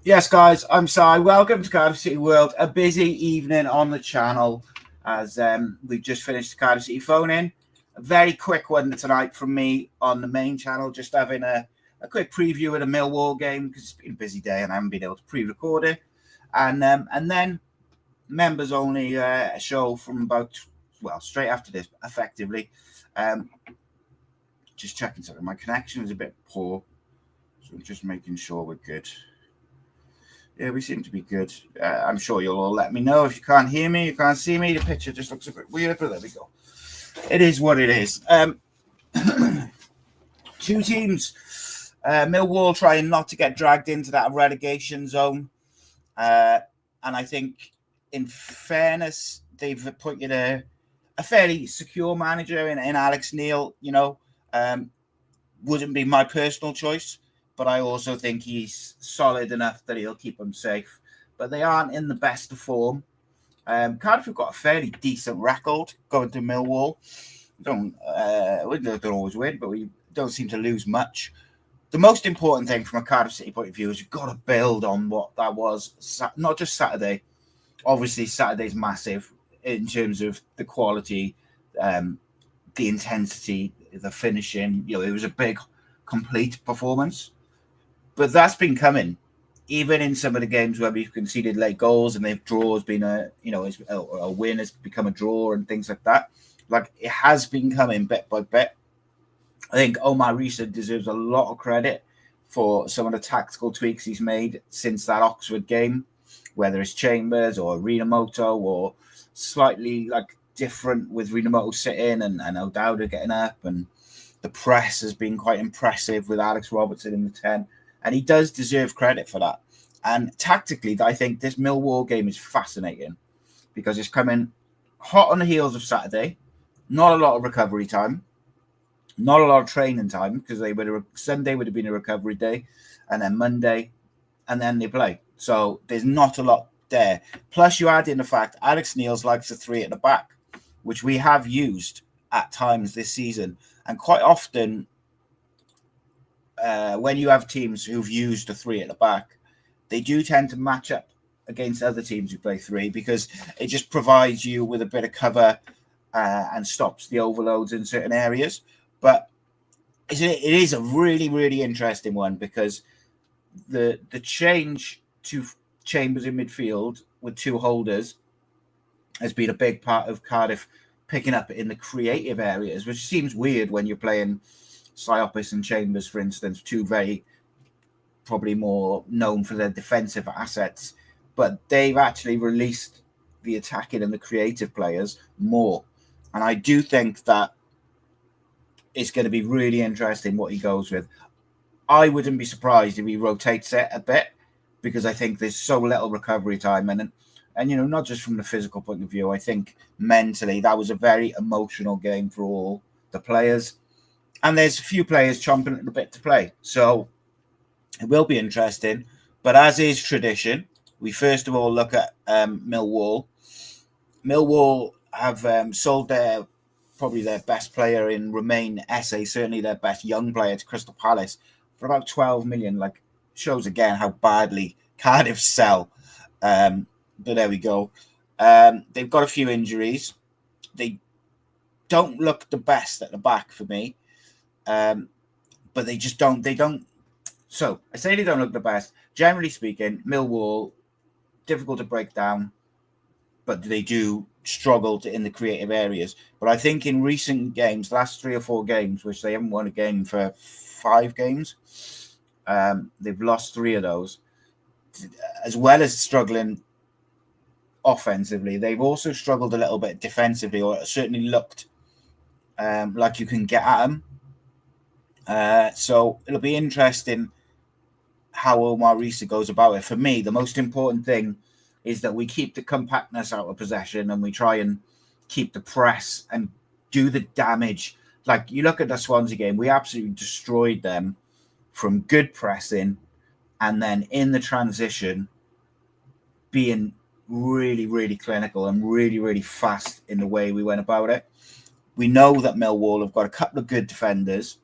Yes, guys, I'm sorry. Welcome to Cardiff City World. A busy evening on the channel as we've just finished the Cardiff City phone-in. A very quick one tonight from me on the main channel, just having a quick preview of the Millwall game because it's been a busy day and I haven't been able to pre-record it. And then members only show from about, well, straight after this, effectively. Just checking something. My connection is a bit poor, so I'm just making sure we're good. Yeah, we seem to be good. I'm sure you'll all let me know if you can't hear me, you can't see me. The picture just looks a bit weird, but there we go. It is what it is. Two teams. Millwall trying not to get dragged into that relegation zone. And I think, in fairness, they've appointed a fairly secure manager in Alex Neil. You know, wouldn't be my personal choice. But I also think he's solid enough that he'll keep them safe. But they aren't in the best of form. Cardiff have got a fairly decent record going to Millwall. We don't always win, but we don't seem to lose much. The most important thing from a Cardiff City point of view is you've got to build on what that was, not just Saturday. Obviously, Saturday's massive in terms of the quality, the intensity, the finishing. You know, it was a big, complete performance. But that's been coming, even in some of the games where we've conceded late goals and they've draws been a win has become a draw and things like that. Like, it has been coming bit by bit. I think Rhys deserves a lot of credit for some of the tactical tweaks he's made since that Oxford game, whether it's Chambers or Rinamoto or slightly like different with Rinamoto sitting and O'Dowda getting up, and the press has been quite impressive with Alex Robertson in the 10. And he does deserve credit for that. And tactically, I think this Millwall game is fascinating because it's coming hot on the heels of Saturday. Not a lot of recovery time. Not a lot of training time because Sunday would have been a recovery day. And then Monday. And then they play. So there's not a lot there. Plus, you add in the fact Alex Neils likes a 3 at the back, which we have used at times this season. And quite often, when you have teams who've used a 3 at the back, they do tend to match up against other teams who play 3 because it just provides you with a bit of cover and stops the overloads in certain areas. But it is a really, really interesting one because the change to Chambers in midfield with 2 holders has been a big part of Cardiff picking up in the creative areas, which seems weird when you're playing Siopis and Chambers, for instance, 2 very probably more known for their defensive assets, but they've actually released the attacking and the creative players more. And I do think that it's going to be really interesting what he goes with. I wouldn't be surprised if he rotates it a bit because I think there's so little recovery time. And you know, not just from the physical point of view, I think mentally that was a very emotional game for all the players. And there's a few players chomping at the bit to play. So it will be interesting. But as is tradition, we first of all look at Millwall. Millwall have sold probably their best player in Romain Esse, certainly their best young player, to Crystal Palace for about 12 million. Like, shows again how badly Cardiff sell. But there we go. They've got a few injuries. They don't look the best at the back for me. But they just don't. So I say they don't look the best. Generally speaking, Millwall, difficult to break down, but they do struggle in the creative areas. But I think in recent games, last 3 or 4 games, which they haven't won a game for 5 games, they've lost 3 of those, as well as struggling offensively. They've also struggled a little bit defensively, or it certainly looked like you can get at them. So it'll be interesting how Omar Rhys goes about it. For me, the most important thing is that we keep the compactness out of possession and we try and keep the press and do the damage. Like, you look at the Swansea game, we absolutely destroyed them from good pressing and then in the transition being really, really clinical and really, really fast in the way we went about it. We know that Millwall have got a couple of good defenders,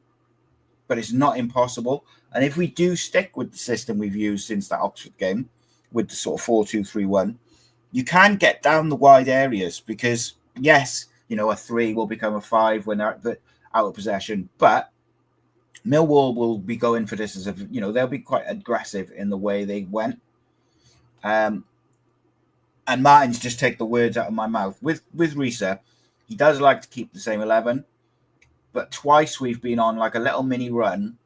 but it's not impossible. And if we do stick with the system we've used since that Oxford game, with the sort of 4-2-3-1, you can get down the wide areas because, yes, a 3 will become a 5 when they're out of possession, but Millwall will be going for this as they'll be quite aggressive in the way they went. And Martin's just take the words out of my mouth. With Rhys, he does like to keep the same 11, but twice we've been on like a little mini run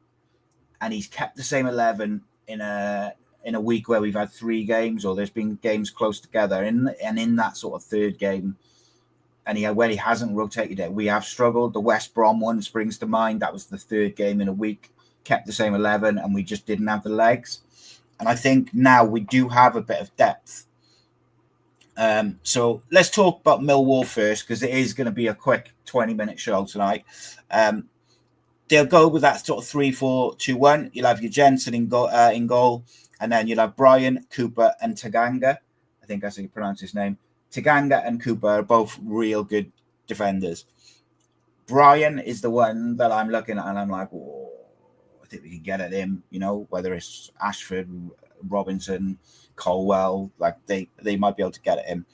and he's kept the same 11 in a week where we've had 3 games or there's been games close together. And in that sort of third game, and where he hasn't rotated it, we have struggled. The West Brom one springs to mind. That was the third game in a week, kept the same 11, and we just didn't have the legs. And I think now we do have a bit of depth. So let's talk about Millwall first, because it is going to be a quick 20-minute show tonight. They'll go with that sort of 3-4-2-1. You'll have your Jensen in goal, and then you'll have Brian, Cooper, and Taganga. I think that's how you pronounce his name. Taganga and Cooper are both real good defenders. Brian is the one that I'm looking at, and I'm like, oh, I think we can get at him, whether it's Ashford, Robinson, Colwell, like they might be able to get at him.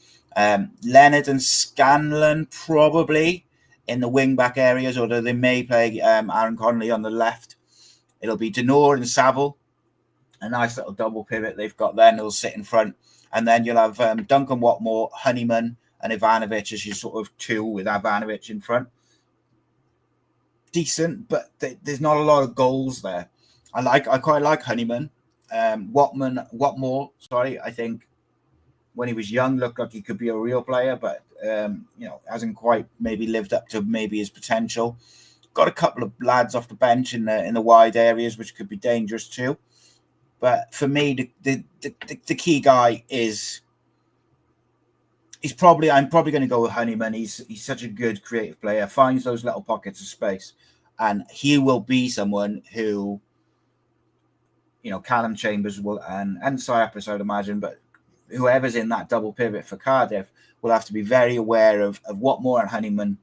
Leonard and Scanlon probably in the wing-back areas, although they may play Aaron Connolly on the left. It'll be Denor and Saville, a nice little double pivot they've got there, and they'll sit in front. And then you'll have Duncan Watmore, Honeyman, and Ivanovic as your sort of 2 with Ivanovic in front. Decent, but there's not a lot of goals there. I quite like Honeyman. Watmore, I think when he was young looked like he could be a real player, but hasn't quite maybe lived up to maybe his potential. Got a couple of lads off the bench in the wide areas, which could be dangerous too. But for me, the key guy I'm probably going to go with Honeyman. He's such a good creative player, finds those little pockets of space, and he will be someone who, Callum Chambers will and Cyprus, I would imagine, but whoever's in that double pivot for Cardiff will have to be very aware of Watmore and Honeyman,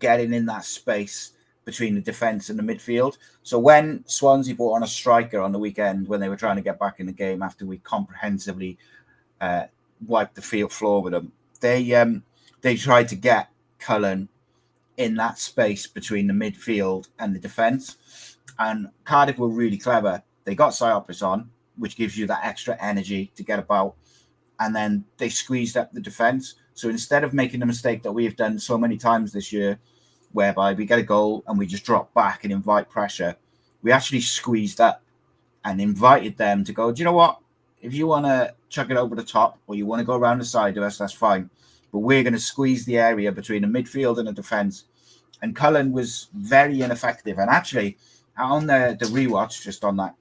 getting in that space between the defence and the midfield. So when Swansea brought on a striker on the weekend, when they were trying to get back in the game after we comprehensively wiped the field floor with them, they tried to get Cullen in that space between the midfield and the defence. And Cardiff were really clever. They got Cyprus on, which gives you that extra energy to get about. And then they squeezed up the defence. So instead of making the mistake that we have done so many times this year, whereby we get a goal and we just drop back and invite pressure, we actually squeezed up and invited them to go, do you know what? If you want to chuck it over the top or you want to go around the side of us, that's fine. But we're going to squeeze the area between the midfield and the defence. And Cullen was very ineffective. And actually, on the rewatch, just on that,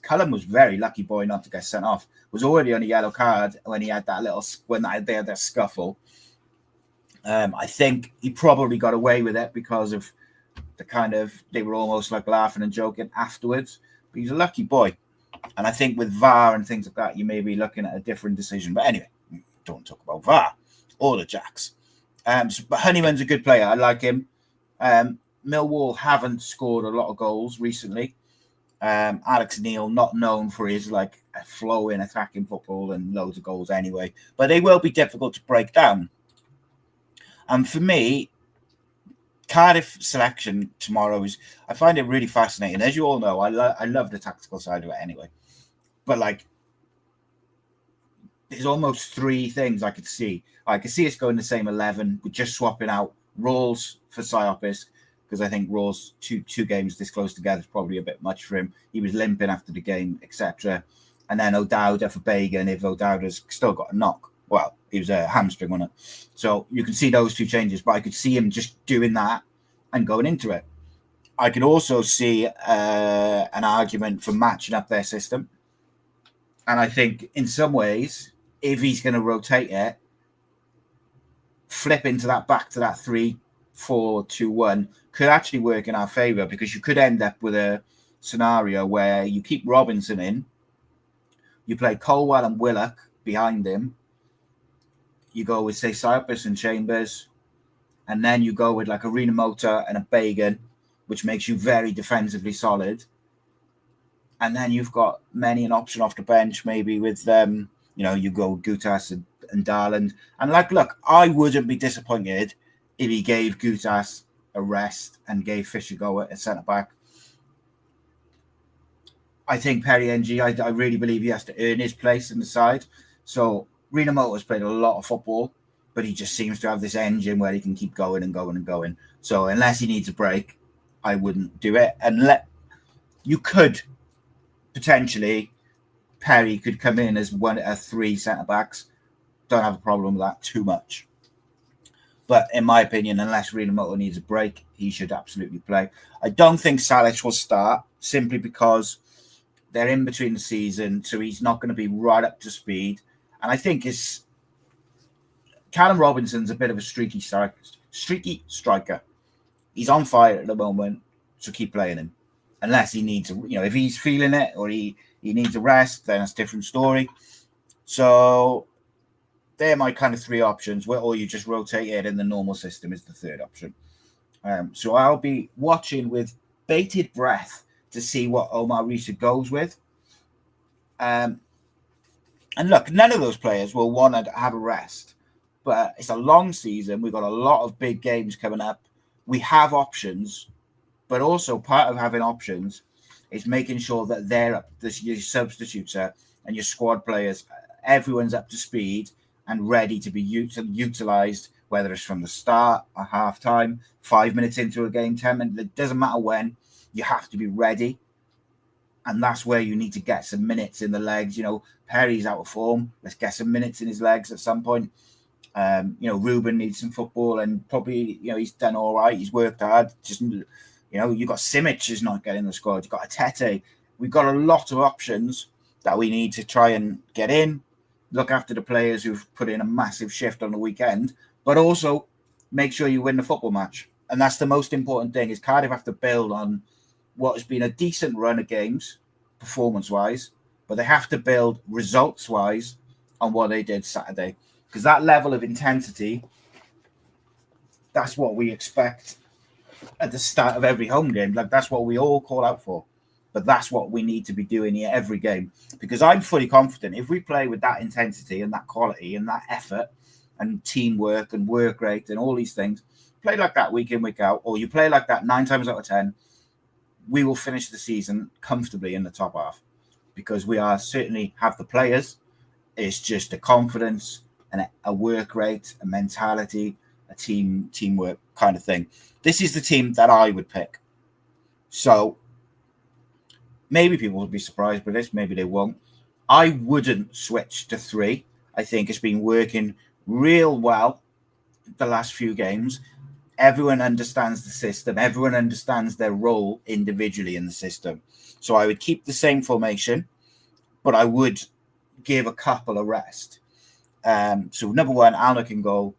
Cullen was very lucky boy not to get sent off. Was already on a yellow card when he had they had that scuffle. I think he probably got away with it because of they were almost like laughing and joking afterwards. But he's a lucky boy. And I think with VAR and things like that, you may be looking at a different decision. But anyway, don't talk about VAR or the Jacks. But Honeyman's a good player. I like him. Millwall haven't scored a lot of goals recently. Alex Neil, not known for his flow in attacking football and loads of goals anyway. But they will be difficult to break down. And for me, Cardiff selection tomorrow I find it really fascinating. As you all know, I love the tactical side of it anyway. But there's almost 3 things I could see. I could see us going the same 11, but just swapping out Rawls for Cyprus, because I think Rawls two games this close together is probably a bit much for him. He was limping after the game, etc. and then O'Dowda for Bagan if O'Dowda's still got a knock. Well, he was a hamstring on it. So you can see those two changes, but I could see him just doing that and going into it. I could also see an argument for matching up their system. And I think in some ways, if he's going to rotate it, flip into that back to that 3-4-2-1 could actually work in our favour, because you could end up with a scenario where you keep Robinson in, you play Colwell and Willock behind him, you go with, say, Cyprus and Chambers, and then you go with like a Rhys and a Bagan, which makes you very defensively solid. And then you've got many an option off the bench, maybe with you go Gutas and Darland. And look, I wouldn't be disappointed if he gave Gutas a rest and gave Fish a go at centre back. I think Perry NG, I really believe he has to earn his place in the side. So Rhys played a lot of football, but he just seems to have this engine where he can keep going and going and going. So unless he needs a break, I wouldn't do it. And you could potentially, Perry could come in as one of 3 centre backs. Don't have a problem with that too much. But in my opinion, unless Rhys needs a break, he should absolutely play. I don't think Salic will start, simply because they're in between the season, so he's not going to be right up to speed. And I think Callum Robinson's a bit of a streaky striker. He's on fire at the moment, so keep playing him. Unless he needs if he's feeling it or he needs a rest, then it's a different story. So they're my kind of 3 options, or you just rotate it in the normal system is the 3rd option. So I'll be watching with bated breath to see what Omar Rhys goes with. And look, none of those players will want to have a rest, but it's a long season. We've got a lot of big games coming up. We have options, but also part of having options is making sure that your substitutes and your squad players, everyone's up to speed and ready to be utilised, whether it's from the start or half time, 5 minutes into a game, 10 minutes, it doesn't matter when, you have to be ready. And that's where you need to get some minutes in the legs. Perry's out of form. Let's get some minutes in his legs at some point. Ruben needs some football, and probably, he's done all right. He's worked hard. Just, you've got Simic is not getting the squad. You've got Atete. We've got a lot of options that we need to try and get in, look after the players who've put in a massive shift on the weekend, but also make sure you win the football match. And that's the most important thing, is Cardiff have to build on what has been a decent run of games, performance-wise, but they have to build results-wise on what they did Saturday. Because that level of intensity, that's what we expect at the start of every home game. That's what we all call out for. But that's what we need to be doing here every game. Because I'm fully confident if we play with that intensity and that quality and that effort and teamwork and work rate and all these things, play like that week in, week out, or you play like that 9 times out of 10, we will finish the season comfortably in the top half. Because we are certainly have the players. It's just a confidence and a work rate, a mentality, a teamwork kind of thing. This is the team that I would pick. So maybe people will be surprised by this. Maybe they won't. I wouldn't switch to 3. I think it's been working real well the last few games. Everyone understands the system. Everyone understands their role individually in the system. So I would keep the same formation, but I would give a couple a rest. So number 1, Alnwick in goal.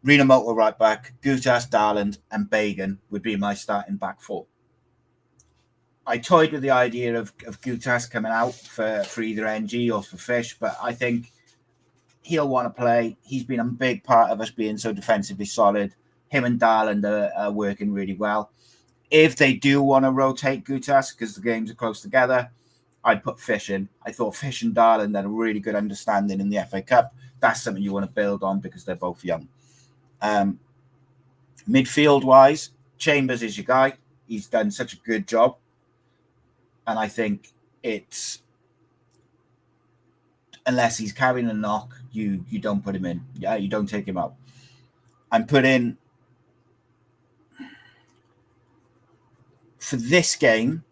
Rhys right back, Gutas, Darland, and Bagan would be my starting back 4. I toyed with the idea of Gutas coming out for either NG or for Fish, but I think he'll want to play. He's been a big part of us being so defensively solid. Him and Darland are working really well. If they do want to rotate Gutas, because the games are close together, I'd put Fish in. I thought Fish and Darland had a really good understanding in the FA Cup. That's something you want to build on because they're both young. Midfield-wise, Chambers is your guy. He's done such a good job. And I think it's, unless he's carrying a knock, you don't put him in. Yeah, you don't take him out. I'm putting, for this game,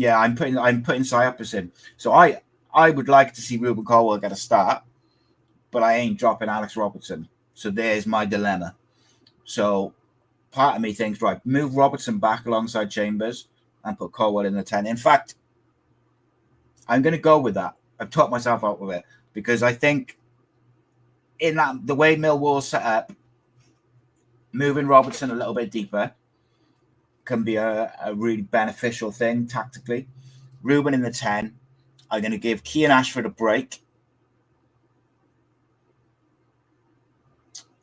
I'm putting Cyprus in. So I would like to see Ruben Colwell get a start, but I ain't dropping Alex Robertson. So there's my dilemma. So part of me thinks, right, move Robertson back alongside Chambers and put Colwell in the 10. In fact, I'm going to go with that. I've taught myself out with it because I think in that the way Millwall set up, moving Robertson a little bit deeper can be a really beneficial thing tactically. Ruben in the 10. I'm going to give Kean Ashford a break.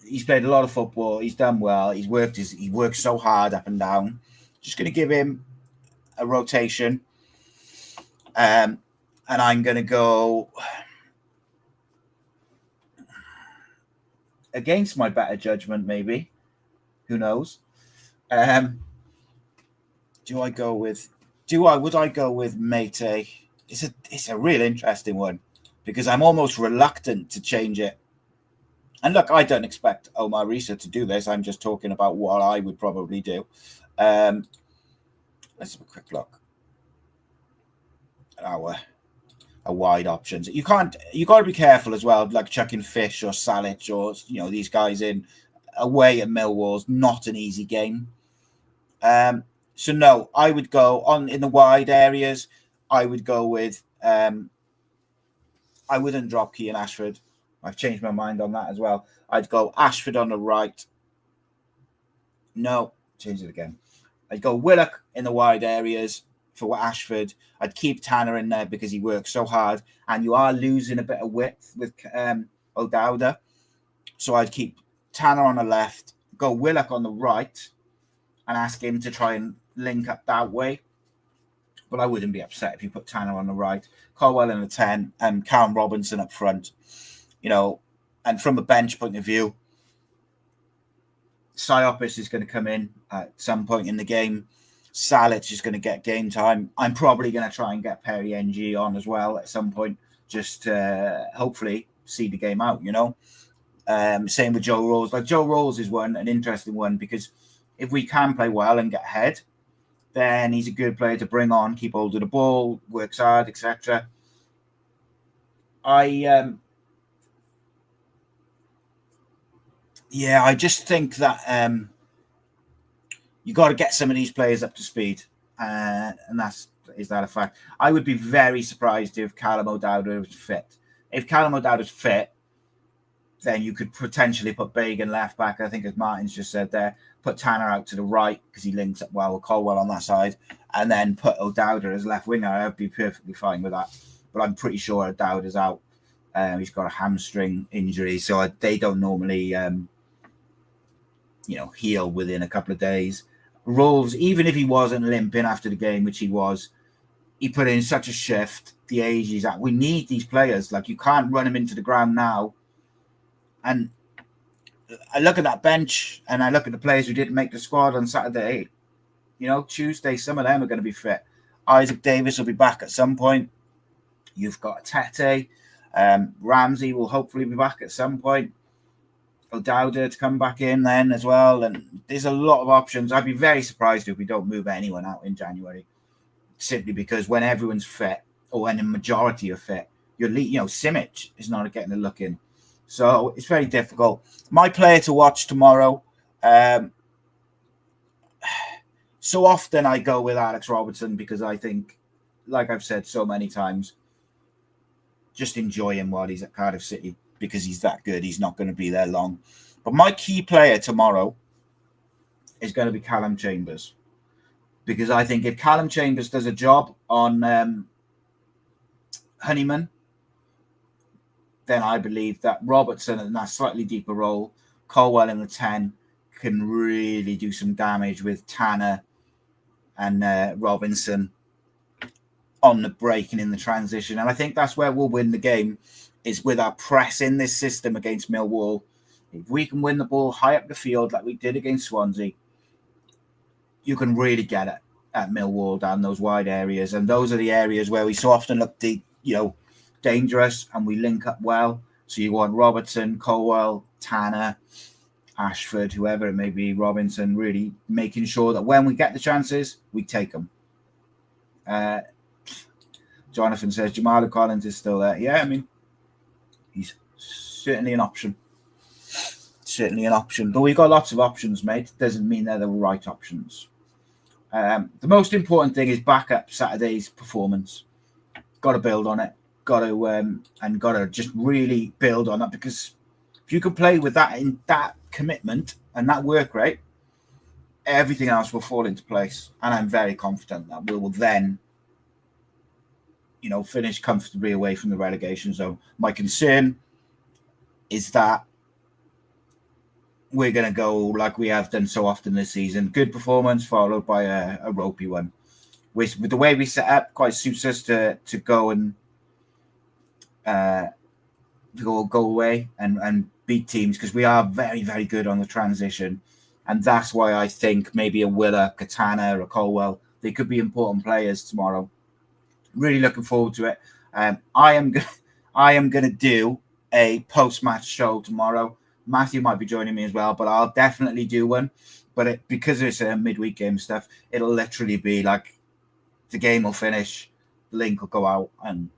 He's played a lot of football. He's done well. He worked so hard up and down. Just going to give him a rotation. And I'm going to go against my better judgment, maybe. Who knows? Would I go with Matty? It's a real interesting one because I'm almost reluctant to change it. And look, I don't expect Omar Rhys to do this. I'm just talking about what I would probably do. Let's have a quick look at our wide options. You got to be careful as well, like chucking Fish or Salic or these guys in away at Millwall's not an easy game. So no, I would go on in the wide areas. I would go with I wouldn't drop Kean Ashford. I've changed my mind on that as well. I'd go Ashford on the right. No, change it again. I'd go Willock in the wide areas for Ashford. I'd keep Tanner in there because he works so hard, and you are losing a bit of width with O'Dowda. So I'd keep Tanner on the left, go Willock on the right, and ask him to try and link up that way. But I wouldn't be upset if you put Tanner on the right, Colwell in the 10, and Callum Robinson up front. And from a bench point of view, Siopis is going to come in at some point in the game. Salic is going to get game time. I'm probably going to try and get Perry NG on as well at some point, just to hopefully see the game out, Same with Joe Rolls. Like Joe Rolls is an interesting one, because if we can play well and get ahead, then he's a good player to bring on, keep hold of the ball, works hard, etc. I just think that you got to get some of these players up to speed, and is that a fact? I would be very surprised if Callum O'Dowda was fit. If Callum O'Dowda was fit, then you could potentially put Bagan left back. I think, as Martin's just said there, put Tanner out to the right because he links up well with Colwell on that side, and then put O'Dowda as left winger. I'd be perfectly fine with that. But I'm pretty sure O'Dowda's out. He's got a hamstring injury, so they don't normally heal within a couple of days. Rolls, even if he wasn't limping after the game, which he was, he put in such a shift. The age he's at, we need these players. Like, you can't run him into the ground now. And I look at that bench, and I look at the players who didn't make the squad on Saturday. Tuesday, some of them are going to be fit. Isaac Davis will be back at some point. You've got Tete. Ramsey will hopefully be back at some point. O'Dowda to come back in then as well. And there's a lot of options. I'd be very surprised if we don't move anyone out in January, simply because when everyone's fit, or when the majority are fit, Simic is not getting a look in. So it's very difficult. My player to watch tomorrow, so often I go with Alex Robertson because I think, like I've said so many times, just enjoy him while he's at Cardiff City because he's that good. He's not going to be there long. But my key player tomorrow is going to be Callum Chambers, because I think if Callum Chambers does a job on Honeyman, then I believe that Robertson in that slightly deeper role, Colwell in the 10, can really do some damage with Tanner and Robinson on the break and in the transition. And I think that's where we'll win the game, is with our press in this system against Millwall. If we can win the ball high up the field like we did against Swansea, you can really get it at Millwall down those wide areas. And those are the areas where we so often look dangerous and we link up well. So you want Robertson, Colwell, Tanner, Ashford, whoever it may be, Robinson, really making sure that when we get the chances, we take them. Jonathan says Jamal Collins is still there. Yeah, I mean, he's certainly an option. Certainly an option. But we've got lots of options, mate. Doesn't mean they're the right options. The most important thing is back up Saturday's performance. Got to build on it. Got to just really build on it, because if you can play with that in that commitment and that work rate, everything else will fall into place. And I'm very confident that we will then, finish comfortably away from the relegation zone. My concern is that we're going to go like we have done so often this season. Good performance followed by a ropey one. With the way we set up, quite suits us to go and go away and beat teams, because we are very, very good on the transition. And that's why I think maybe a Willer, Katana, or a Colwell, they could be important players tomorrow. Really looking forward to it. I am going to do a post-match show tomorrow. Matty might be joining me as well, but I'll definitely do one. But because it's a midweek game stuff, it'll literally be like the game will finish, the link will go out, and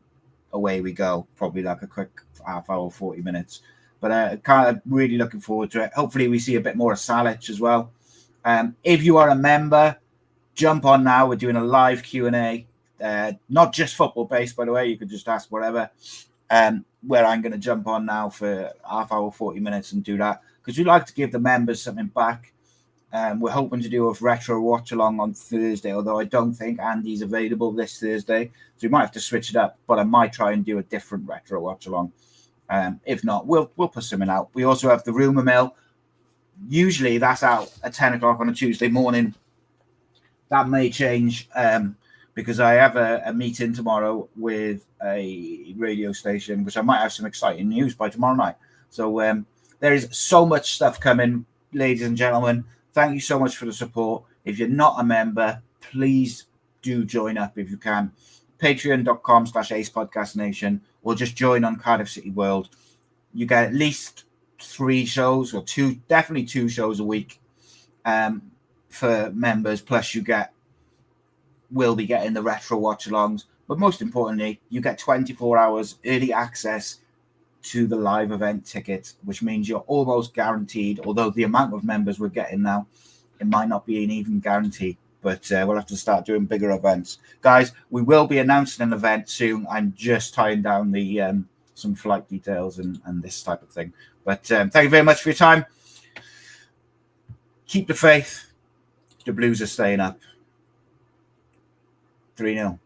away we go. Probably like a quick half hour, 40 minutes. But kind of really looking forward to it. Hopefully we see a bit more of Salic as well. If you are a member, jump on now. We're doing a live Q&A. Not just football-based, by the way. You could just ask whatever. Where I'm going to jump on now for half hour, 40 minutes and do that, because we like to give the members something back. We're hoping to do a retro watch along on Thursday, although I don't think Andy's available this Thursday, so we might have to switch it up. But I might try and do a different retro watch along. If not, we'll put something out. We also have the Rumour Mill. Usually that's out at 10 o'clock on a Tuesday morning. That may change because I have a meeting tomorrow with a radio station, which I might have some exciting news by tomorrow night. So there is so much stuff coming, ladies and gentlemen. Thank you so much for the support. If you're not a member, please do join up if you can. Patreon.com/AcePodcastNation, or just join on Cardiff City World. You get at least 3 shows, or definitely 2 shows a week for members. Plus will be getting the retro watch-alongs. But most importantly, you get 24 hours early access to the live event ticket, which means you're almost guaranteed, although the amount of members we're getting now, it might not be an even guarantee. But we'll have to start doing bigger events. Guys, we will be announcing an event soon. I'm just tying down the some flight details and this type of thing. But thank you very much for your time. Keep the faith. The Blues are staying up. 3-0.